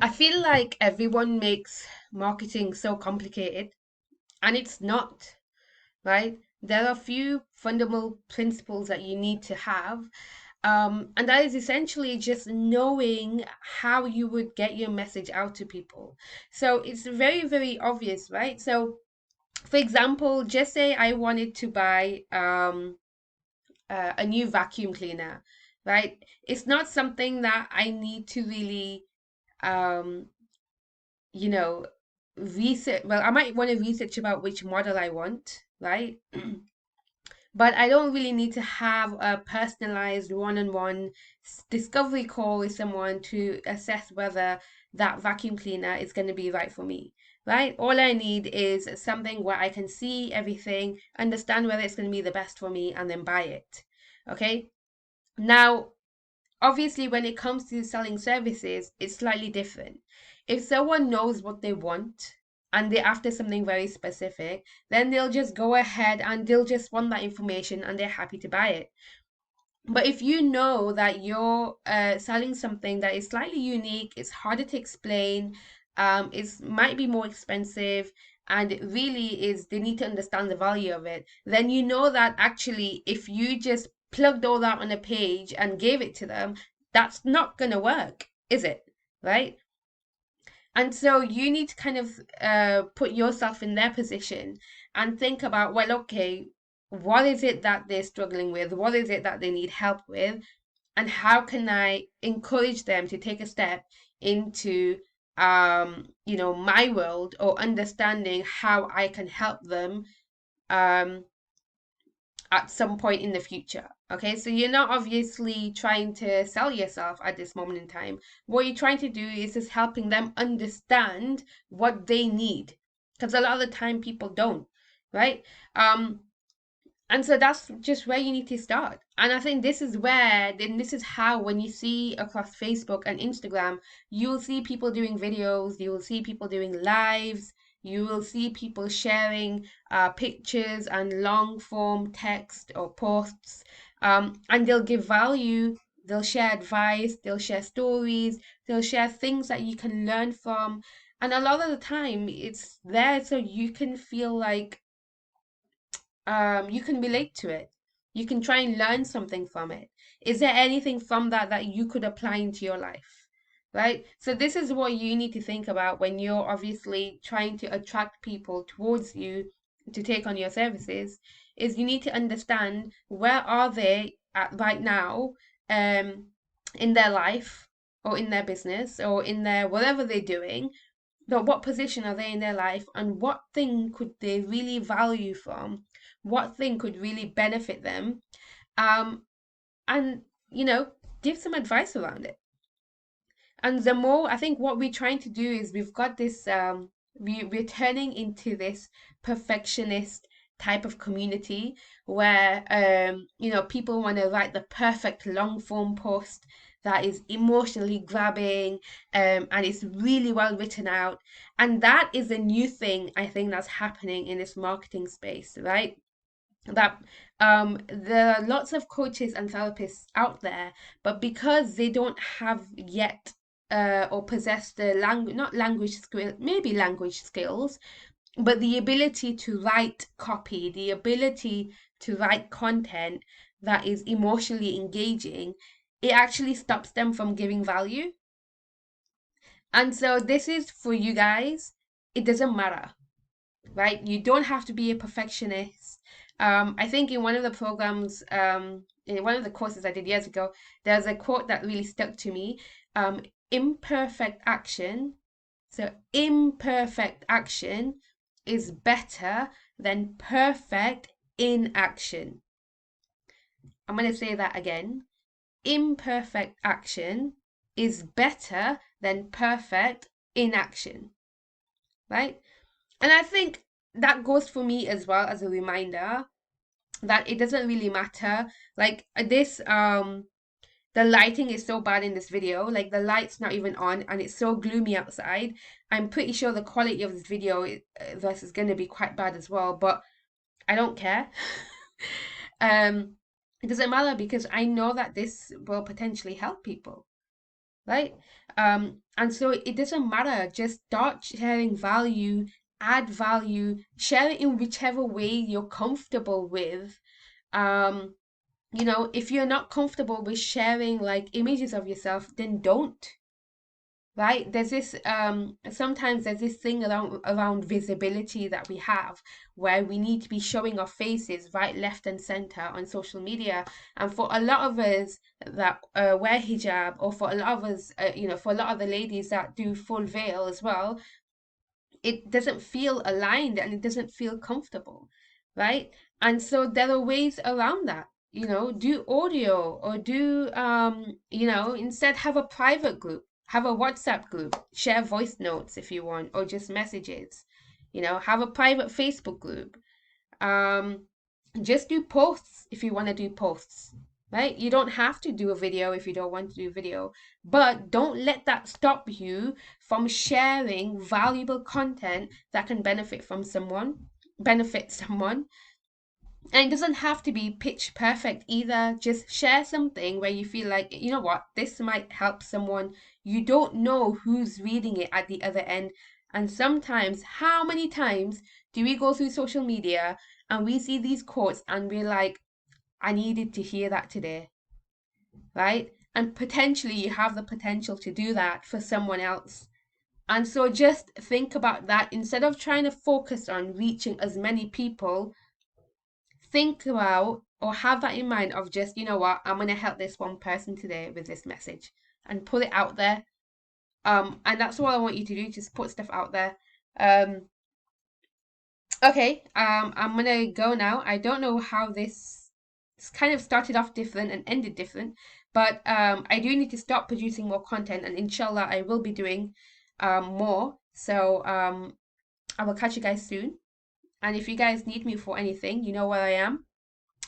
I feel like everyone makes marketing so complicated, and it's not, right? There are a few fundamental principles that you need to have, and that is essentially just knowing how you would get your message out to people. So it's very, very obvious, right? So, for example, just say I wanted to buy a new vacuum cleaner, right? It's not something that I need to really um, you know, research. Well, I might want to research about which model I want, right? But I don't really need to have a personalized one-on-one discovery call with someone to assess whether that vacuum cleaner is going to be right for me, right? All I need is something where I can see everything, understand whether it's going to be the best for me, and then buy it. Okay. Now, obviously, when it comes to selling services, it's slightly different. If someone knows what they want and they're after something very specific, then they'll just go ahead and they'll just want that information and they're happy to buy it. But if you know that you're selling something that is slightly unique, it's harder to explain, it's might be more expensive, and it really is they need to understand the value of it, then you know that actually if you just plugged all that on a page and gave it to them, that's not gonna work, is it? Right? And so you need to kind of put yourself in their position and think about, well, okay, what is it that they're struggling with? What is it that they need help with? And how can I encourage them to take a step into my world, or understanding how I can help them um at some point in the future. Okay, so you're not obviously trying to sell yourself at this moment in time. What you're trying to do is just helping them understand what they need. Because a lot of the time people don't, right? Um, and so that's just where you need to start. And I think this is where, then this is how, when you see across Facebook and Instagram, you'll see people doing videos, you'll see people doing lives, you will see people sharing pictures and long form text or posts. And they'll give value, they'll share advice, they'll share stories, they'll share things that you can learn from. And a lot of the time, it's there so you can feel like you can relate to it. You can try and learn something from it. Is there anything from that that you could apply into your life? Right? So this is what you need to think about when you're obviously trying to attract people towards you to take on your services, is you need to understand where are they at right now in their life, or in their business, or in their whatever they're doing, but what position are they in their life, and what thing could they really value from? What thing could really benefit them? Um, and give some advice around it. And the more, I think what we're trying to do is we've got this we're turning into this perfectionist type of community where people want to write the perfect long form post that is emotionally grabbing, and it's really well written out. And that is a new thing I think that's happening in this marketing space, right? That there are lots of coaches and therapists out there, but because they don't have yet or possess the language, not language skill, maybe language skills, but the ability to write copy, the ability to write content that is emotionally engaging, it actually stops them from giving value. And so this is for you guys. It doesn't matter, right? You don't have to be a perfectionist. I think in one of the programs, in one of the courses I did years ago, there's a quote that really stuck to me. Imperfect action. So imperfect action is better than perfect inaction. I'm going to say that again. Imperfect action is better than perfect inaction, right? And I think that goes for me as well, as a reminder that it doesn't really matter. Like this, the lighting is so bad in this video. Like the light's not even on, and it's so gloomy outside. I'm pretty sure the quality of this video is going to be quite bad as well. But I don't care. um, it doesn't matter because I know that this will potentially help people. right? And so it doesn't matter. Just start sharing value, add value, share it in whichever way you're comfortable with. Um, if you're not comfortable with sharing like images of yourself, then don't. Right? There's this sometimes there's this thing around visibility that we have where we need to be showing our faces right, left, and center on social media. And for a lot of us that wear hijab, or for a lot of us, for a lot of the ladies that do full veil as well, it doesn't feel aligned and it doesn't feel comfortable, right? And so there are ways around that. Do audio, or do instead have a private group, have a WhatsApp group, share voice notes if you want, or just messages. Have a private Facebook group. Um, just do posts if you want to do posts, right? You don't have to do a video if you don't want to do video, but don't let that stop you from sharing valuable content that can benefit someone. And it doesn't have to be pitch perfect either. Just share something where you feel like, you know what, this might help someone. You don't know who's reading it at the other end. And sometimes, how many times do we go through social media and we see these quotes and we're like, I needed to hear that today, right? And potentially you have the potential to do that for someone else. And so just think about that. Instead of trying to focus on reaching as many people, think about or have that in mind of just, you know what, I'm going to help this one person today with this message and put it out there. And that's all I want you to do, just put stuff out there. Um, okay, I'm going to go now. I don't know how this kind of started off different and ended different, but I do need to start producing more content, and inshallah, I will be doing more. So I will catch you guys soon. And if you guys need me for anything, you know where I am.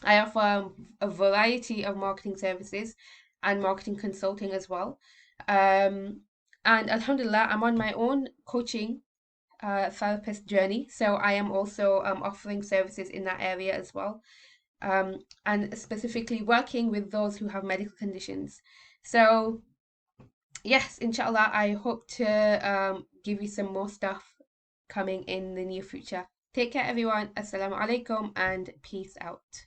I offer a variety of marketing services and marketing consulting as well. Um, and Alhamdulillah, I'm on my own coaching therapist journey. So I am also offering services in that area as well, and specifically working with those who have medical conditions. So, yes, inshallah, I hope to give you some more stuff coming in the near future. Take care, everyone. Assalamu alaikum and peace out.